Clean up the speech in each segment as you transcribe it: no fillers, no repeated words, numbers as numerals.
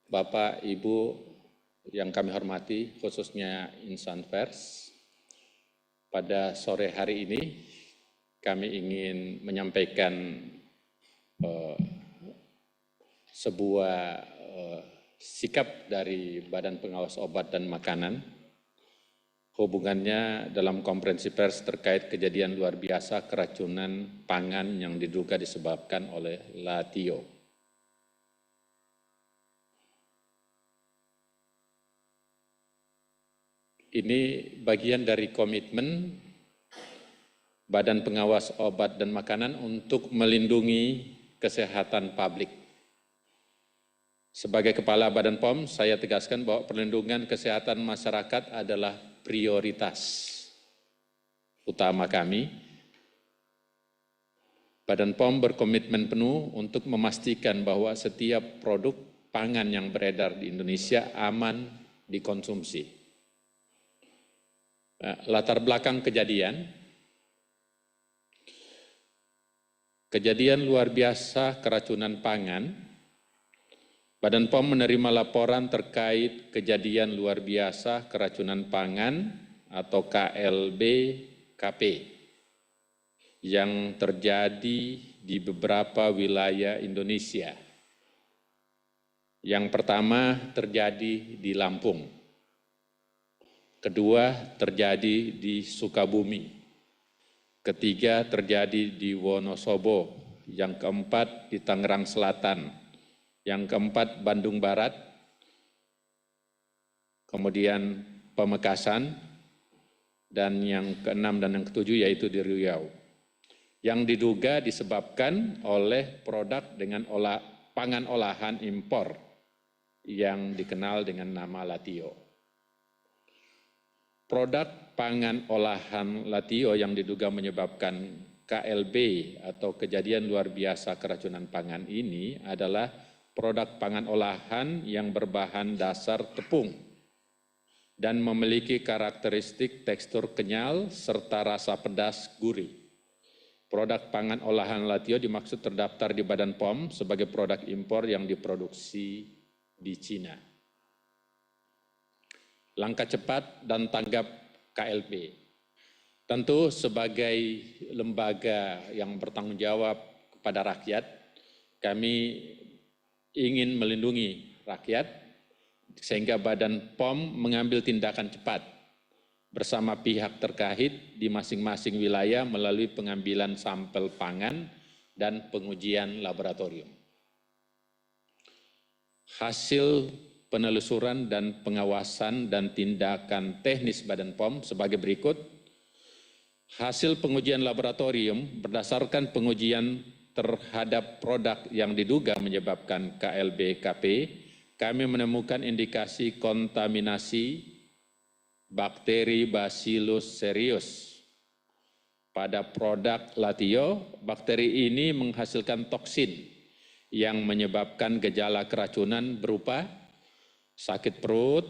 Bapak, Ibu yang kami hormati, khususnya insan pers, pada sore hari ini kami ingin menyampaikan sebuah sikap dari Badan Pengawas Obat dan Makanan hubungannya dalam konferensi pers terkait kejadian luar biasa keracunan pangan yang diduga disebabkan oleh LaTio. Ini bagian dari komitmen Badan Pengawas Obat dan Makanan untuk melindungi kesehatan publik. Sebagai Kepala Badan POM, saya tegaskan bahwa perlindungan kesehatan masyarakat adalah prioritas utama kami. Badan POM berkomitmen penuh untuk memastikan bahwa setiap produk pangan yang beredar di Indonesia aman dikonsumsi. Latar belakang kejadian luar biasa keracunan pangan, Badan POM menerima laporan terkait kejadian luar biasa keracunan pangan atau KLB-KP yang terjadi di beberapa wilayah Indonesia. Yang pertama terjadi di Lampung, kedua terjadi di Sukabumi, ketiga terjadi di Wonosobo, yang keempat di Tangerang Selatan, yang keempat Bandung Barat, kemudian Pamekasan, dan yang keenam dan yang ketujuh yaitu di Riau. Yang diduga disebabkan oleh produk dengan pangan olahan impor yang dikenal dengan nama LaTio. Produk pangan olahan LaTio yang diduga menyebabkan KLB atau kejadian luar biasa keracunan pangan ini adalah produk pangan olahan yang berbahan dasar tepung dan memiliki karakteristik tekstur kenyal serta rasa pedas gurih. Produk pangan olahan LaTio dimaksud terdaftar di Badan POM sebagai produk impor yang diproduksi di Cina. Langkah cepat dan tanggap KLB. Tentu sebagai lembaga yang bertanggung jawab kepada rakyat, kami ingin melindungi rakyat sehingga Badan POM mengambil tindakan cepat bersama pihak terkait di masing-masing wilayah melalui pengambilan sampel pangan dan pengujian laboratorium. Hasil penelusuran dan pengawasan dan tindakan teknis Badan POM sebagai berikut. Hasil pengujian laboratorium berdasarkan pengujian terhadap produk yang diduga menyebabkan KLB-KP, kami menemukan indikasi kontaminasi bakteri Bacillus cereus. Pada produk LaTio, bakteri ini menghasilkan toksin yang menyebabkan gejala keracunan berupa sakit perut,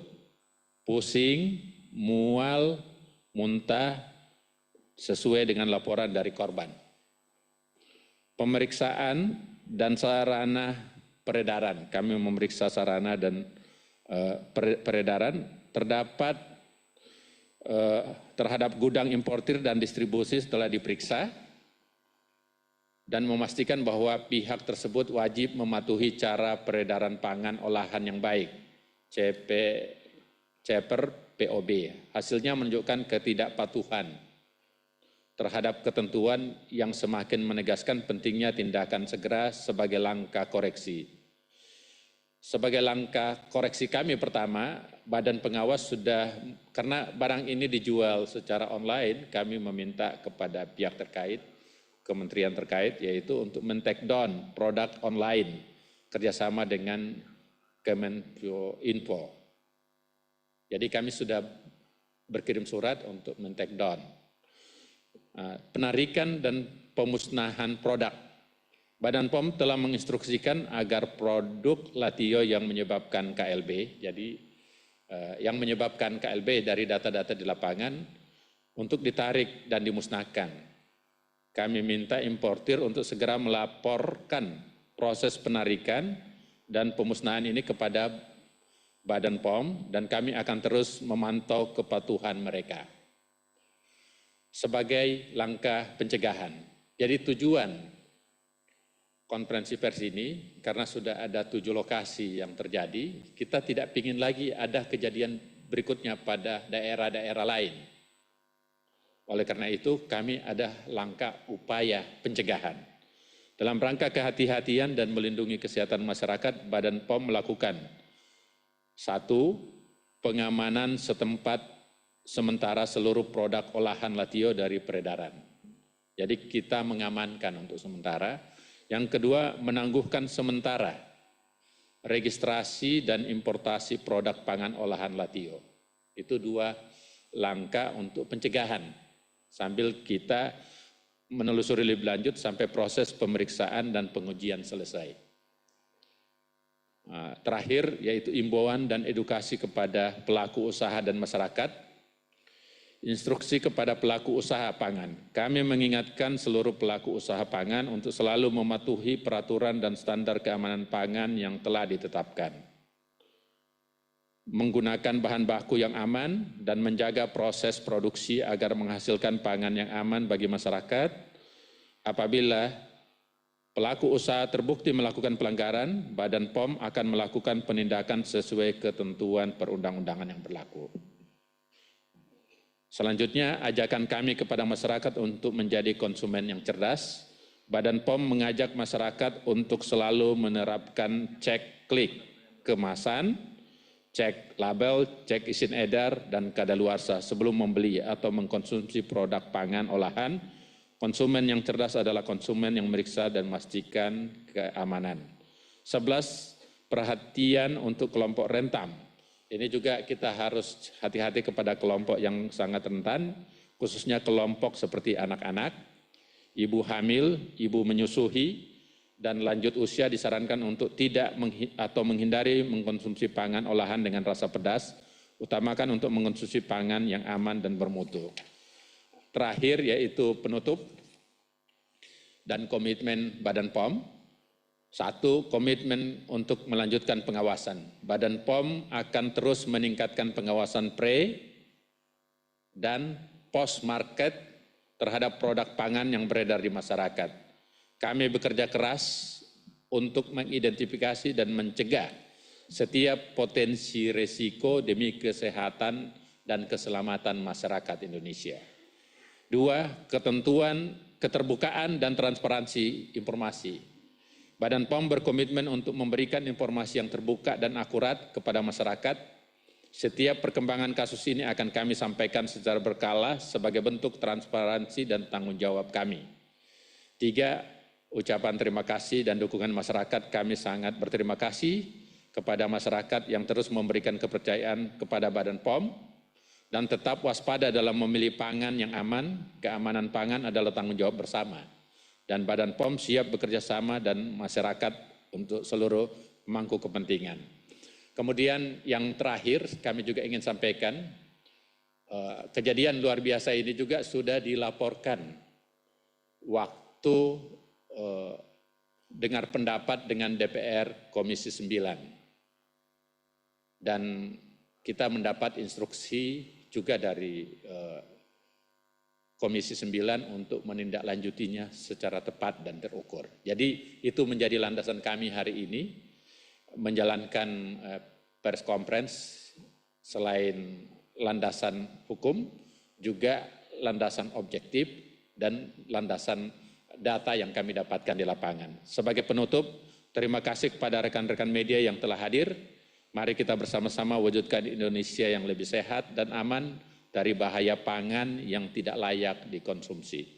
pusing, mual, muntah, sesuai dengan laporan dari korban. Pemeriksaan dan sarana peredaran, kami memeriksa sarana dan peredaran, terdapat terhadap gudang importir dan distribusi setelah diperiksa dan memastikan bahwa pihak tersebut wajib mematuhi cara peredaran pangan olahan yang baik, CPR POB. Hasilnya menunjukkan ketidakpatuhan terhadap ketentuan yang semakin menegaskan pentingnya tindakan segera sebagai langkah koreksi. Sebagai langkah koreksi kami pertama, Badan Pengawas sudah, karena barang ini dijual secara online, kami meminta kepada pihak terkait, kementerian terkait, yaitu untuk men-take down produk online kerjasama dengan Kemenkominfo. Jadi kami sudah berkirim surat untuk men-take down. Penarikan dan pemusnahan produk. Badan POM telah menginstruksikan agar produk LaTio yang menyebabkan KLB, jadi yang menyebabkan KLB dari data-data di lapangan untuk ditarik dan dimusnahkan. Kami minta importir untuk segera melaporkan proses penarikan dan pemusnahan ini kepada Badan POM dan kami akan terus memantau kepatuhan mereka sebagai langkah pencegahan. Jadi tujuan konferensi pers ini, karena sudah ada 7 lokasi yang terjadi, kita tidak ingin lagi ada kejadian berikutnya pada daerah-daerah lain. Oleh karena itu, kami ada langkah upaya pencegahan. Dalam rangka kehati-hatian dan melindungi kesehatan masyarakat, Badan POM melakukan 1. Pengamanan setempat sementara seluruh produk olahan Latio dari peredaran. Jadi kita mengamankan untuk sementara. Yang kedua, menangguhkan sementara registrasi dan importasi produk pangan olahan Latio. Itu 2 langkah untuk pencegahan. Sambil kita menelusuri lebih lanjut sampai proses pemeriksaan dan pengujian selesai. Terakhir, yaitu imbauan dan edukasi kepada pelaku usaha dan masyarakat. Instruksi kepada pelaku usaha pangan. Kami mengingatkan seluruh pelaku usaha pangan untuk selalu mematuhi peraturan dan standar keamanan pangan yang telah ditetapkan. Menggunakan bahan baku yang aman dan menjaga proses produksi agar menghasilkan pangan yang aman bagi masyarakat. Apabila pelaku usaha terbukti melakukan pelanggaran, Badan POM akan melakukan penindakan sesuai ketentuan perundang-undangan yang berlaku. Selanjutnya, ajakan kami kepada masyarakat untuk menjadi konsumen yang cerdas. Badan POM mengajak masyarakat untuk selalu menerapkan cek klik kemasan, cek label, cek izin edar, dan kadaluarsa sebelum membeli atau mengkonsumsi produk pangan olahan. Konsumen yang cerdas adalah konsumen yang meriksa dan memastikan keamanan. 11. Perhatian untuk kelompok rentan. Ini juga kita harus hati-hati kepada kelompok yang sangat rentan, khususnya kelompok seperti anak-anak, ibu hamil, ibu menyusui, dan lanjut usia disarankan untuk tidak atau menghindari mengkonsumsi pangan olahan dengan rasa pedas, utamakan untuk mengkonsumsi pangan yang aman dan bermutu. Terakhir yaitu penutup dan komitmen Badan POM. 1. Komitmen untuk melanjutkan pengawasan. Badan POM akan terus meningkatkan pengawasan pre dan post market terhadap produk pangan yang beredar di masyarakat. Kami bekerja keras untuk mengidentifikasi dan mencegah setiap potensi risiko demi kesehatan dan keselamatan masyarakat Indonesia. 2. Ketentuan, keterbukaan dan transparansi informasi. Badan POM berkomitmen untuk memberikan informasi yang terbuka dan akurat kepada masyarakat. Setiap perkembangan kasus ini akan kami sampaikan secara berkala sebagai bentuk transparansi dan tanggung jawab kami. 3. Ucapan terima kasih dan dukungan masyarakat. Kami sangat berterima kasih kepada masyarakat yang terus memberikan kepercayaan kepada Badan POM dan tetap waspada dalam memilih pangan yang aman. Keamanan pangan adalah tanggung jawab bersama. Dan Badan POM siap bekerja sama dan masyarakat untuk seluruh pemangku kepentingan. Kemudian yang terakhir kami juga ingin sampaikan, kejadian luar biasa ini juga sudah dilaporkan waktu dengar pendapat dengan DPR Komisi 9. Dan kita mendapat instruksi juga dari Komisi 9 untuk menindaklanjutinya secara tepat dan terukur. Jadi itu menjadi landasan kami hari ini menjalankan press conference selain landasan hukum juga landasan objektif dan landasan data yang kami dapatkan di lapangan. Sebagai penutup, terima kasih kepada rekan-rekan media yang telah hadir. Mari kita bersama-sama wujudkan Indonesia yang lebih sehat dan aman dari bahaya pangan yang tidak layak dikonsumsi.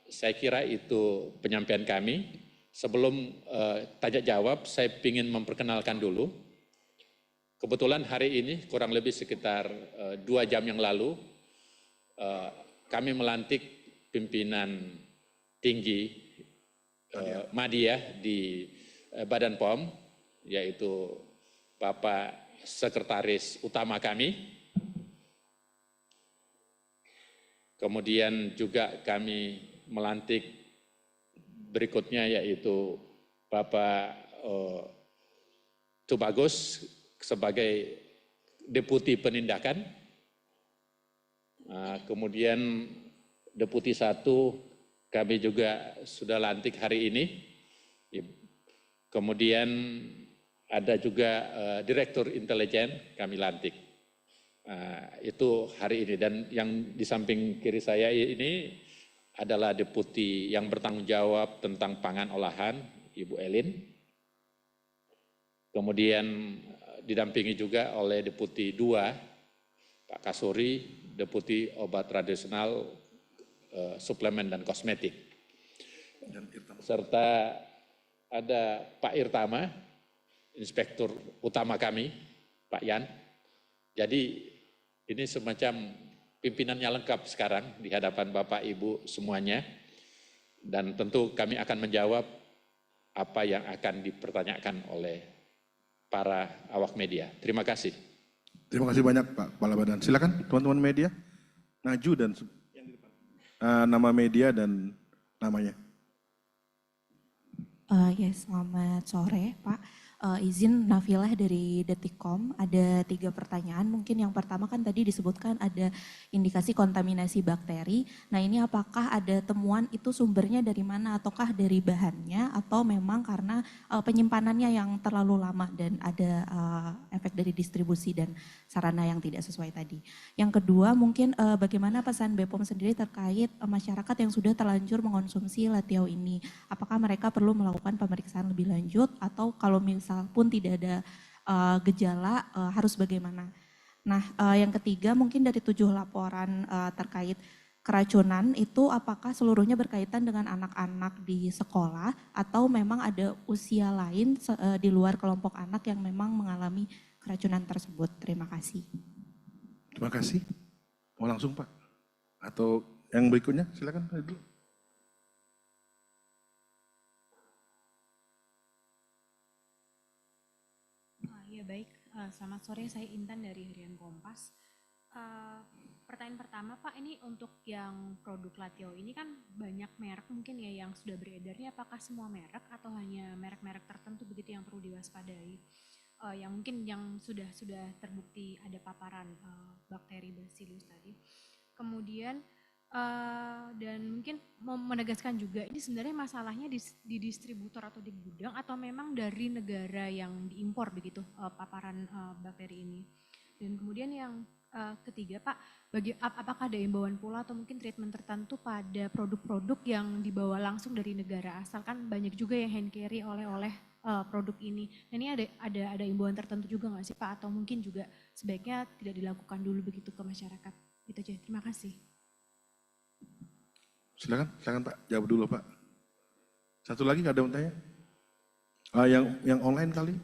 Saya kira itu penyampaian kami. Sebelum tanya jawab, saya ingin memperkenalkan dulu. Kebetulan hari ini kurang lebih sekitar 2 jam yang lalu, kami melantik pimpinan tinggi Madya di Badan POM, yaitu Bapak Sekretaris Utama kami. Kemudian juga kami melantik berikutnya yaitu Bapak Tubagus sebagai Deputi Penindakan, kemudian Deputi 1 kami juga sudah lantik hari ini, kemudian ada juga Direktur Intelijen kami lantik, itu hari ini. Dan yang di samping kiri saya ini adalah Deputi yang bertanggung jawab tentang pangan olahan, Ibu Elin. Kemudian didampingi juga oleh Deputi 2, Pak Kasuri, Deputi Obat Tradisional, Suplemen dan Kosmetik. Serta ada Pak Irtama, Inspektur Utama kami, Pak Yan. Jadi ini semacam pimpinannya lengkap sekarang di hadapan Bapak Ibu semuanya. Dan tentu kami akan menjawab apa yang akan dipertanyakan oleh para awak media. Terima kasih. Terima kasih banyak Pak Kepala Badan. Silakan teman-teman media, maju dan nama media dan namanya. Selamat sore Pak. Izin Nafilah dari Detikcom, ada 3 pertanyaan. Mungkin yang pertama kan tadi disebutkan ada indikasi kontaminasi bakteri. Nah ini apakah ada temuan itu sumbernya dari mana, ataukah dari bahannya, atau memang karena penyimpanannya yang terlalu lama dan ada efek dari distribusi dan sarana yang tidak sesuai tadi. Yang kedua mungkin bagaimana pesan BPOM sendiri terkait masyarakat yang sudah terlanjur mengonsumsi Latiau ini. Apakah mereka perlu melakukan pemeriksaan lebih lanjut, atau kalau misal pun tidak ada gejala harus bagaimana. Nah yang ketiga mungkin dari 7 laporan terkait keracunan itu apakah seluruhnya berkaitan dengan anak-anak di sekolah atau memang ada usia lain di luar kelompok anak yang memang mengalami keracunan tersebut. Terima kasih. Terima kasih. Mau langsung Pak? Atau yang berikutnya silakan dulu. Ya baik, selamat sore, saya Intan dari Harian Kompas. Pertanyaan pertama Pak, ini untuk yang produk Latiau ini kan banyak merek mungkin ya yang sudah beredarnya, apakah semua merek atau hanya merek-merek tertentu begitu yang perlu diwaspadai? Yang mungkin yang sudah terbukti ada paparan bakteri Bacillus tadi. Kemudian dan mungkin mau menegaskan juga ini sebenarnya masalahnya di distributor atau di gudang atau memang dari negara yang diimpor begitu paparan bakteri ini. Dan kemudian yang ketiga Pak, apakah ada imbauan pula atau mungkin treatment tertentu pada produk-produk yang dibawa langsung dari negara asal, kan banyak juga yang hand carry oleh produk ini. Nah ini ada imbauan tertentu juga nggak sih Pak, atau mungkin juga sebaiknya tidak dilakukan dulu begitu ke masyarakat? Itu aja, terima kasih. Silakan Pak, jawab dulu Pak. Satu lagi nggak ada yang tanya? Yang online kali?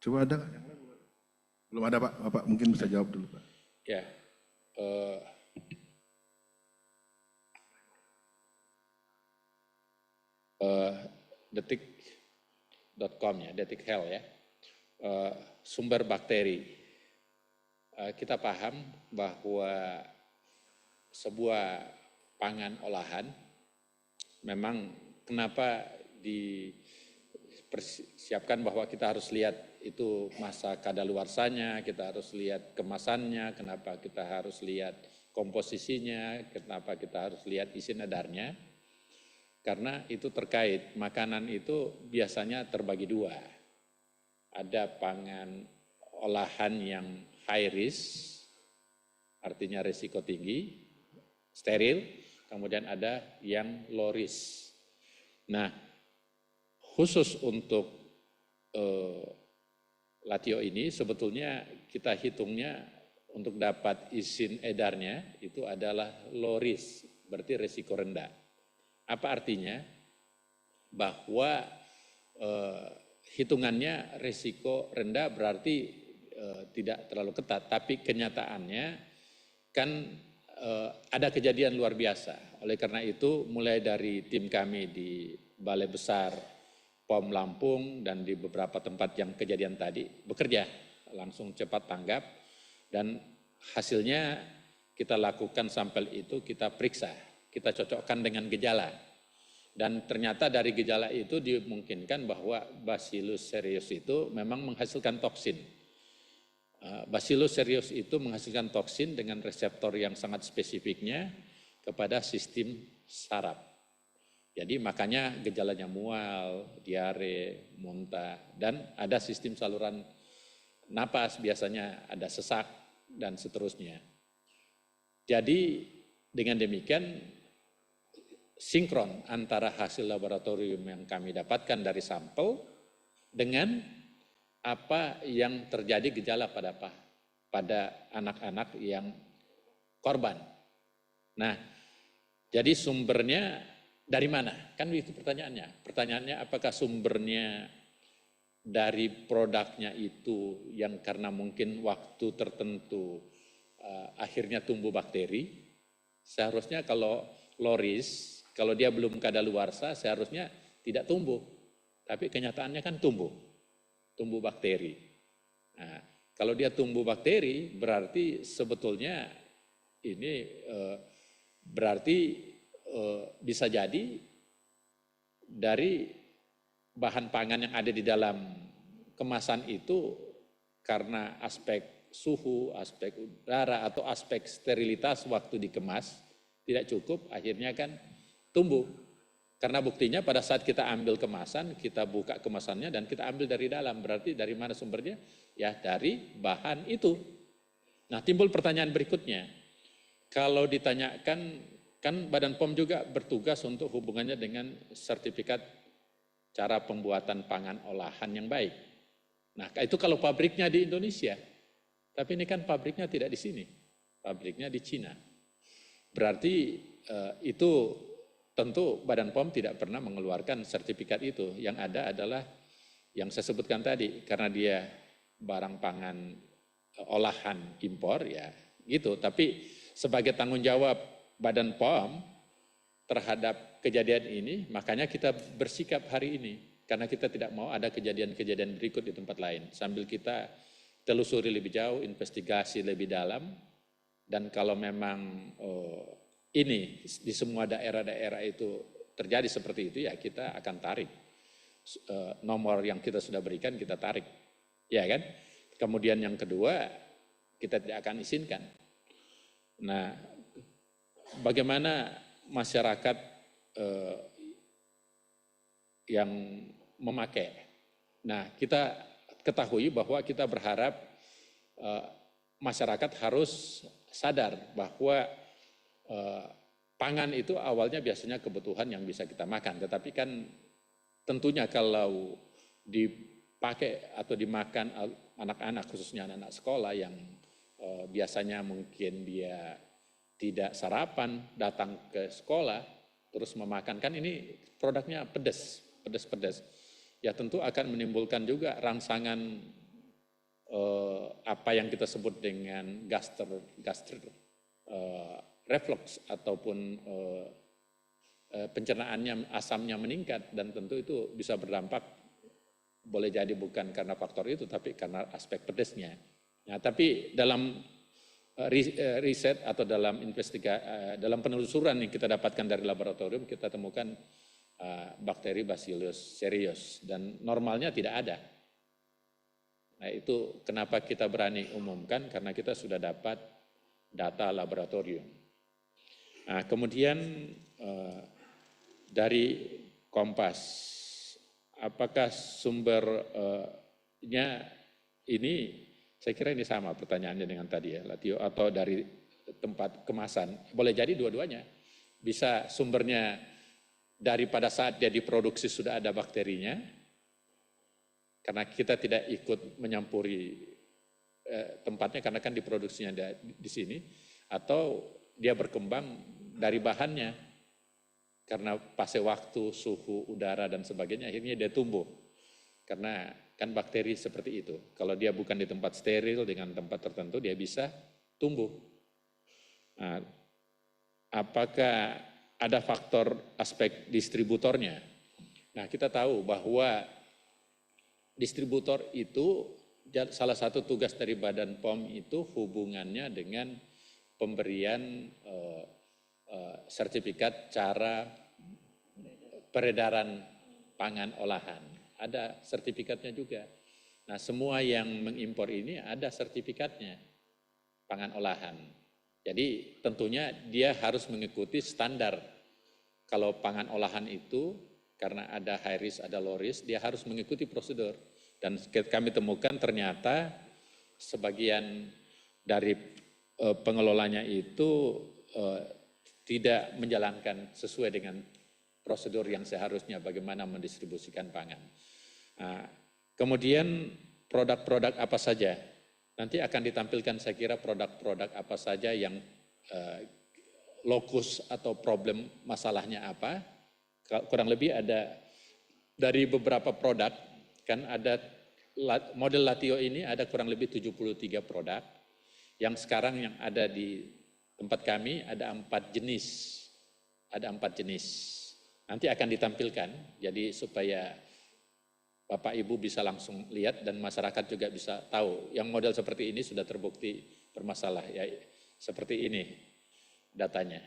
Coba ada nggak? Belum ada Pak, Bapak mungkin bisa jawab dulu Pak. Ya, detik.com ya, Detik Health ya, sumber bakteri. Kita paham bahwa sebuah pangan olahan memang kenapa dipersiapkan bahwa kita harus lihat itu masa kadaluarsanya, kita harus lihat kemasannya, kenapa kita harus lihat komposisinya, kenapa kita harus lihat isi edarnya. Karena itu terkait, makanan itu biasanya terbagi 2. Ada pangan olahan yang high risk, artinya risiko tinggi, steril, kemudian ada yang low risk. Nah, khusus untuk Latiau ini sebetulnya kita hitungnya untuk dapat izin edarnya itu adalah low risk, berarti risiko rendah. Apa artinya? Bahwa hitungannya risiko rendah berarti tidak terlalu ketat, tapi kenyataannya kan ada kejadian luar biasa. Oleh karena itu mulai dari tim kami di Balai Besar POM Lampung dan di beberapa tempat yang kejadian tadi bekerja langsung cepat tanggap, dan hasilnya kita lakukan sampel itu kita periksa, kita cocokkan dengan gejala. Dan ternyata dari gejala itu dimungkinkan bahwa Bacillus cereus itu memang menghasilkan toksin. Bacillus cereus itu menghasilkan toksin dengan reseptor yang sangat spesifiknya kepada sistem saraf. Jadi makanya gejalanya mual, diare, muntah, dan ada sistem saluran napas, biasanya ada sesak, dan seterusnya. Jadi dengan demikian sinkron antara hasil laboratorium yang kami dapatkan dari sampel dengan apa yang terjadi gejala pada anak-anak yang korban. Nah, jadi sumbernya dari mana? Kan itu pertanyaannya. Pertanyaannya apakah sumbernya dari produknya itu yang karena mungkin waktu tertentu akhirnya tumbuh bakteri. Seharusnya kalau loris, kalau dia belum kadaluarsa seharusnya tidak tumbuh. Tapi kenyataannya kan tumbuh bakteri. Nah, kalau dia tumbuh bakteri berarti sebetulnya ini berarti bisa jadi dari bahan pangan yang ada di dalam kemasan itu karena aspek suhu, aspek udara atau aspek sterilitas waktu dikemas tidak cukup, akhirnya kan tumbuh. Karena buktinya pada saat kita ambil kemasan, kita buka kemasannya dan kita ambil dari dalam. Berarti dari mana sumbernya? Ya dari bahan itu. Nah, timbul pertanyaan berikutnya. Kalau ditanyakan, kan Badan POM juga bertugas untuk hubungannya dengan sertifikat cara pembuatan pangan olahan yang baik. Nah, itu kalau pabriknya di Indonesia. Tapi ini kan pabriknya tidak di sini. Pabriknya di Cina. Berarti itu tentu Badan POM tidak pernah mengeluarkan sertifikat itu. Yang ada adalah yang saya sebutkan tadi, karena dia barang pangan olahan impor ya gitu. Tapi sebagai tanggung jawab Badan POM terhadap kejadian ini, makanya kita bersikap hari ini. Karena kita tidak mau ada kejadian-kejadian berikut di tempat lain. Sambil kita telusuri lebih jauh, investigasi lebih dalam, dan kalau memang ini di semua daerah-daerah itu terjadi seperti itu, ya kita akan tarik. Nomor yang kita sudah berikan kita tarik. Ya kan? Kemudian yang kedua, kita tidak akan izinkan. Nah, bagaimana masyarakat yang memakai? Nah, kita ketahui bahwa kita berharap masyarakat harus sadar bahwa pangan itu awalnya biasanya kebutuhan yang bisa kita makan, tetapi kan tentunya kalau dipakai atau dimakan anak-anak, khususnya anak-anak sekolah yang biasanya mungkin dia tidak sarapan, datang ke sekolah, terus memakan, kan ini produknya pedas. Ya tentu akan menimbulkan juga rangsangan apa yang kita sebut dengan gastric reflux ataupun pencernaannya, asamnya meningkat, dan tentu itu bisa berdampak, boleh jadi bukan karena faktor itu tapi karena aspek pedasnya. Nah, tapi dalam riset atau dalam dalam penelusuran yang kita dapatkan dari laboratorium, kita temukan bakteri Bacillus cereus dan normalnya tidak ada. Nah, itu kenapa kita berani umumkan, karena kita sudah dapat data laboratorium. Nah, kemudian dari Kompas, apakah sumbernya ini, saya kira ini sama pertanyaannya dengan tadi ya, Latio, atau dari tempat kemasan. Boleh jadi dua-duanya. Bisa sumbernya dari pada saat dia diproduksi sudah ada bakterinya, karena kita tidak ikut menyampuri tempatnya karena kan diproduksinya di sini, atau dia berkembang dari bahannya karena fase waktu, suhu, udara dan sebagainya, akhirnya dia tumbuh. Karena kan bakteri seperti itu, kalau dia bukan di tempat steril dengan tempat tertentu dia bisa tumbuh. Nah, apakah ada faktor aspek distributornya? Nah, kita tahu bahwa distributor itu salah satu tugas dari Badan POM itu hubungannya dengan pemberian sertifikat cara peredaran pangan olahan, ada sertifikatnya juga. Nah, semua yang mengimpor ini ada sertifikatnya, pangan olahan. Jadi tentunya dia harus mengikuti standar. Kalau pangan olahan itu, karena ada high risk, ada low risk, dia harus mengikuti prosedur. Dan kami temukan ternyata sebagian dari pengelolanya itu tidak menjalankan sesuai dengan prosedur yang seharusnya bagaimana mendistribusikan pangan. Nah, kemudian produk-produk apa saja? Nanti akan ditampilkan saya kira produk-produk apa saja yang lokus atau problem masalahnya apa. Kurang lebih ada dari beberapa produk, kan ada model Latio ini ada kurang lebih 73 produk. Yang sekarang yang ada di tempat kami ada 4 jenis. Ada 4 jenis. Nanti akan ditampilkan, jadi supaya Bapak Ibu bisa langsung lihat dan masyarakat juga bisa tahu. Yang model seperti ini sudah terbukti bermasalah, ya seperti ini datanya.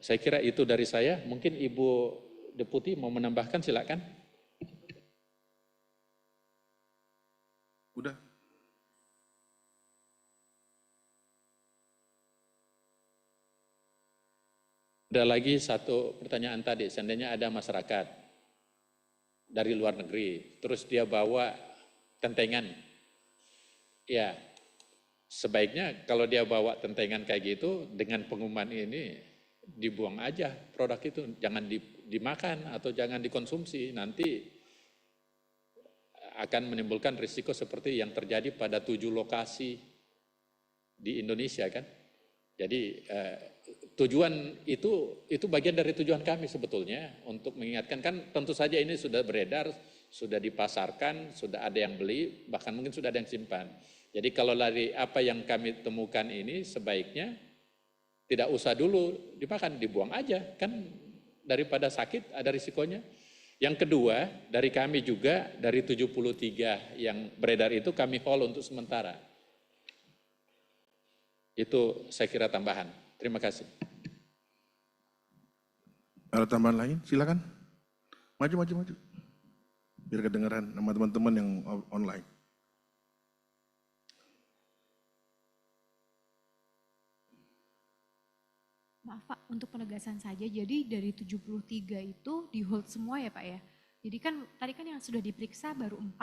Saya kira itu dari saya, mungkin Ibu Deputi mau menambahkan silakan. Udah. Ada lagi satu pertanyaan tadi, seandainya ada masyarakat dari luar negeri, terus dia bawa tentengan. Ya, sebaiknya kalau dia bawa tentengan kayak gitu, dengan pengumuman ini dibuang aja produk itu, jangan dimakan atau jangan dikonsumsi, nanti akan menimbulkan risiko seperti yang terjadi pada 7 lokasi di Indonesia kan. Jadi tujuan itu bagian dari tujuan kami sebetulnya untuk mengingatkan, kan tentu saja ini sudah beredar, sudah dipasarkan, sudah ada yang beli, bahkan mungkin sudah ada yang simpan. Jadi kalau dari apa yang kami temukan ini sebaiknya tidak usah dulu dimakan, dibuang aja, kan daripada sakit ada risikonya. Yang kedua, dari kami juga dari 73 yang beredar itu kami hold untuk sementara. Itu saya kira tambahan. Terima kasih. Ada tambahan lain? Silakan. Maju. Biar kedengaran sama teman-teman yang online. Maaf Pak, untuk penegasan saja, jadi dari 73 itu di hold semua ya Pak ya? Jadi kan tadi kan yang sudah diperiksa baru 5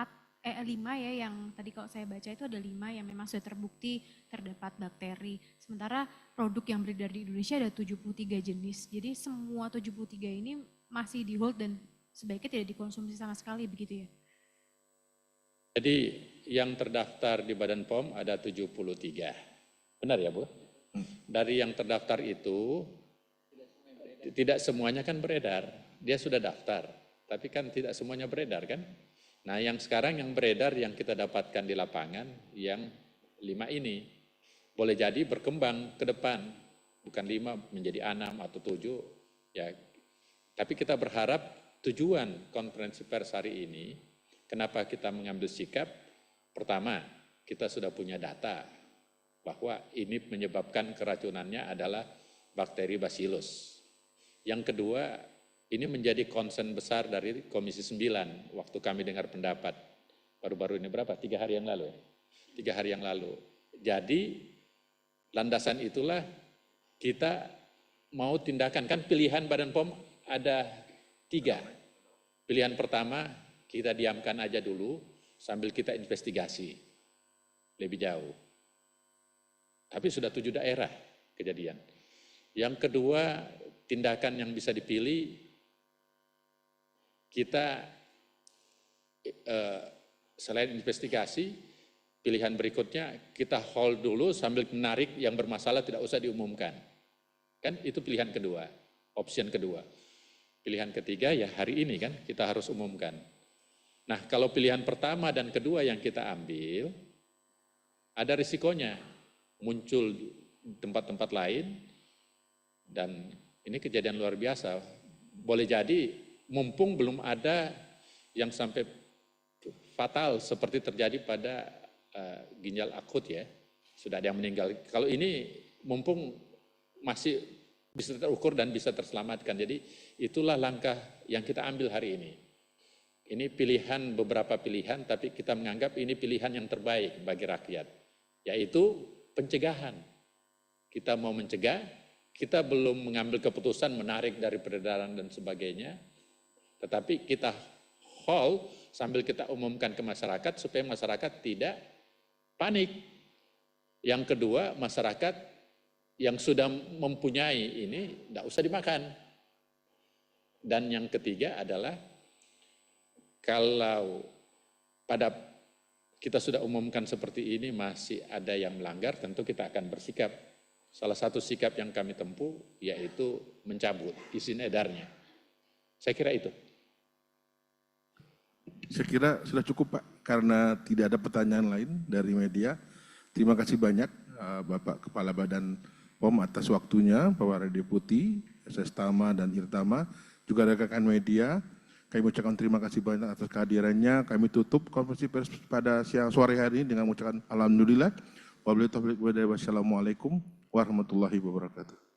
ya, yang tadi kalau saya baca itu ada 5 yang memang sudah terbukti terdapat bakteri. Sementara produk yang beredar di Indonesia ada 73 jenis. Jadi semua 73 ini masih di hold dan sebaiknya tidak dikonsumsi sama sekali, begitu ya? Jadi yang terdaftar di Badan POM ada 73. Benar ya Bu? Dari yang terdaftar itu tidak semuanya kan beredar. Dia sudah daftar, tapi kan tidak semuanya beredar kan? Nah yang sekarang yang beredar yang kita dapatkan di lapangan yang 5 ini. Boleh jadi berkembang ke depan, bukan 5 menjadi 6 atau 7. Ya. Tapi kita berharap tujuan konferensi pers hari ini, kenapa kita mengambil sikap? Pertama, kita sudah punya data bahwa ini menyebabkan keracunannya adalah bakteri Bacillus. Yang kedua, ini menjadi concern besar dari Komisi 9 waktu kami dengar pendapat baru-baru ini berapa? 3 hari yang lalu. 3 hari yang lalu. Jadi landasan itulah kita mau tindakan, kan pilihan Badan POM ada 3. Pilihan pertama kita diamkan aja dulu sambil kita investigasi lebih jauh. Tapi sudah 7 daerah kejadian. Yang kedua tindakan yang bisa dipilih, kita selain investigasi, pilihan berikutnya kita hold dulu sambil menarik yang bermasalah tidak usah diumumkan. Kan itu pilihan kedua, option kedua. Pilihan ketiga ya hari ini kan kita harus umumkan. Nah kalau pilihan pertama dan kedua yang kita ambil, ada risikonya muncul di tempat-tempat lain dan ini kejadian luar biasa. Boleh jadi mumpung belum ada yang sampai fatal seperti terjadi pada ginjal akut ya, sudah ada yang meninggal. Kalau ini mumpung masih bisa terukur dan bisa terselamatkan. Jadi itulah langkah yang kita ambil hari ini. Ini pilihan, beberapa pilihan, tapi kita menganggap ini pilihan yang terbaik bagi rakyat, yaitu pencegahan. Kita mau mencegah, kita belum mengambil keputusan menarik dari peredaran dan sebagainya, tetapi kita hold sambil kita umumkan ke masyarakat supaya masyarakat tidak panik. Yang kedua, masyarakat yang sudah mempunyai ini tidak usah dimakan. Dan yang ketiga adalah kalau pada kita sudah umumkan seperti ini masih ada yang melanggar, tentu kita akan bersikap. Salah satu sikap yang kami tempuh yaitu mencabut izin edarnya. Saya kira itu. Saya kira sudah cukup Pak, karena tidak ada pertanyaan lain dari media. Terima kasih banyak Bapak Kepala Badan POM atas waktunya, Bapak Deputi, SS Tama dan Irtama, juga rekan media. Kami ucapkan terima kasih banyak atas kehadirannya. Kami tutup konferensi pers pada siang sore hari ini dengan mengucapkan alhamdulillah. Wassalamualaikum warahmatullahi wabarakatuh.